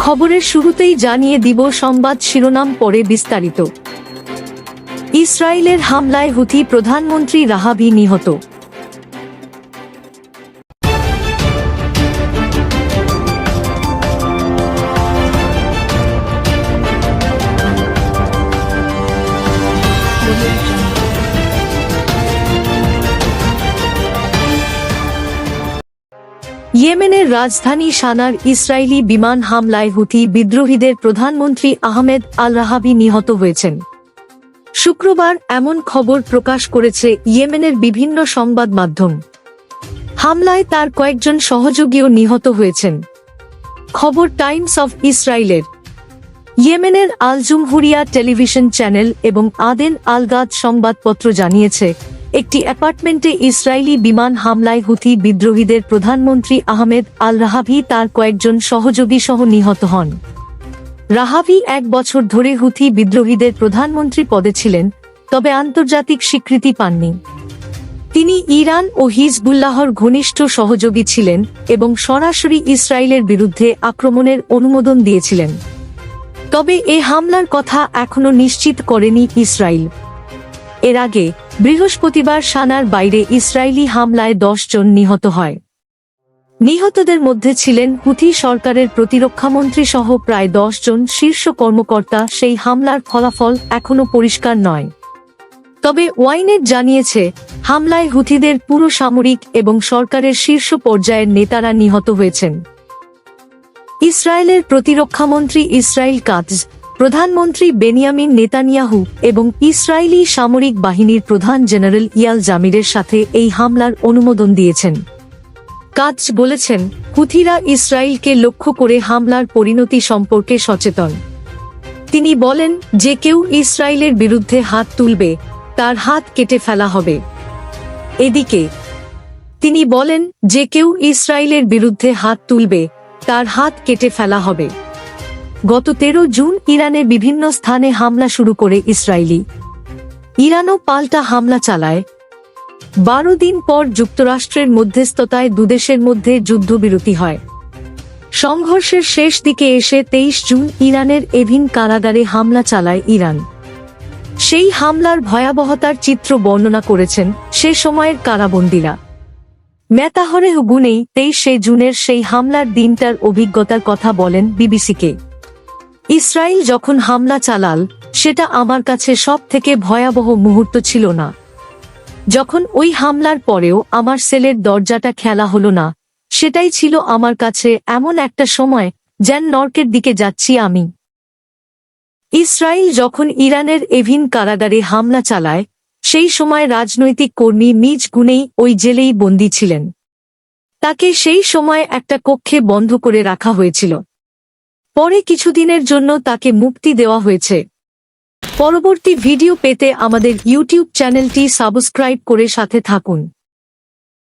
খবরের শুরুতেই জানিয়ে দিব সংবাদ শিরোনাম, পরে বিস্তারিত। ইসরায়েলের হামলায় হুথি প্রধানমন্ত্রী রাহাবি নিহত। ইয়েমেনের রাজধানী সানার ইসরায়েলি বিমান হামলায় হুথি বিদ্রোহীদের প্রধানমন্ত্রী আহমেদ আল রাহাবি নিহত হয়েছেন। শুক্রবার এমন খবর প্রকাশ করেছে ইয়েমেনের বিভিন্ন সংবাদ মাধ্যম। হামলায় তার কয়েকজন সহযোগীও নিহত হয়েছেন। খবর টাইমস অফ ইসরায়েলের। ইয়েমেনের আল জুমহুরিয়া টেলিভিশন চ্যানেল এবং আদেন আল গাদ সংবাদপত্র জানিয়েছে, একটি অ্যাপার্টমেন্টে ইসরায়েলি বিমান হামলায় হুথি বিদ্রোহীদের প্রধানমন্ত্রী আহমেদ আল রাহাবি তার কয়েকজন সহযোগী সহ নিহত হন। রাহাবি 1 বছর ধরে হুথি বিদ্রোহীদের প্রধানমন্ত্রী পদে ছিলেন, তবে আন্তর্জাতিক স্বীকৃতি পাননি। তিনি ইরান ও হিজবুল্লাহর ঘনিষ্ঠ সহযোগী ছিলেন এবং সরাসরি ইসরায়েলের বিরুদ্ধে আক্রমণের অনুমোদন দিয়েছিলেন। তবে এ হামলার কথা এখনো নিশ্চিত করেনি ইসরায়েল। এর আগে বৃহস্পতিবার সানার বাইরে ইসরায়েলি হামলায় 10 জন নিহত হয়। নিহতদের মধ্যে ছিলেন হুথি সরকারের প্রতিরক্ষামন্ত্রী সহ প্রায় 10 জন শীর্ষ কর্মকর্তা। সেই হামলার ফলাফল এখনো পরিষ্কার নয়। তবে ওয়াইনেট জানিয়েছে, হামলায় হুথিদের পুরো সামরিক এবং সরকারের শীর্ষ পর্যায়ের নেতারা নিহত হয়েছেন। ইসরায়েলের প্রতিরক্ষামন্ত্রী ইসরায়েল কাৎজ, প্রধানমন্ত্রী বেনিয়ামিন নেতানিয়াহু এবং ইসরায়েলি সামরিক বাহিনীর প্রধান জেনারেল ইয়াল জামিরের সাথে এই হামলার অনুমোদন দিয়েছেন। কাৎজ বলেছেন, হুথিরা ইসরায়েলকে লক্ষ্য করে হামলার পরিণতি সম্পর্কে সচেতন। তিনি বলেন, যে কেউ ইসরায়েলের বিরুদ্ধে হাত তুলবে, তার হাত কেটে ফেলা হবে। এদিকে তিনি বলেন, যে কেউ ইসরায়েলের বিরুদ্ধে হাত তুলবে, তার হাত কেটে ফেলা হবে। গত 13 জুন ইরানের বিভিন্ন স্থানে হামলা শুরু করে ইসরায়েলি। ইরানও পাল্টা হামলা চালায়। 12 দিন পর যুক্তরাষ্ট্রের মধ্যস্থতায় দুদেশের মধ্যে যুদ্ধবিরতি হয়। সংঘর্ষের শেষ দিকে এসে 23 জুন ইরানের এভিন কারাগারে হামলা চালায় ইরান। সেই হামলার ভয়াবহতার চিত্র বর্ণনা করেছেন সে সময়ের কারাবন্দীরা। মেতাহরে গুনেই 23শে জুনের সেই হামলার দিনটার অভিজ্ঞতার কথা বলেন বিবিসিকে। ইসরায়েল যখন হামলা চালাল, সেটা আমার কাছে সব থেকে ভয়াবহ মুহূর্ত ছিল না। যখন ওই হামলার পরেও আমার সেলের দরজাটা খোলা হলো না, সেটাই ছিল আমার কাছে এমন একটা সময় যেন নরকের দিকে যাচ্ছি আমি। ইসরায়েল যখন ইরানের এভিন কারাগারে হামলা চালায়, সেই সময় রাজনৈতিক কর্মী নিজ গুণেই ওই জেলেই বন্দী ছিলেন। তাকে সেই সময় একটা কক্ষে বন্ধ করে রাখা হয়েছিল। পরে কিছুদিনের জন্য তাকে মুক্তি দেওয়া হয়েছে। পরবর্তী ভিডিও পেতে আমাদের ইউটিউব চ্যানেলটি সাবস্ক্রাইব করে সাথে থাকুন।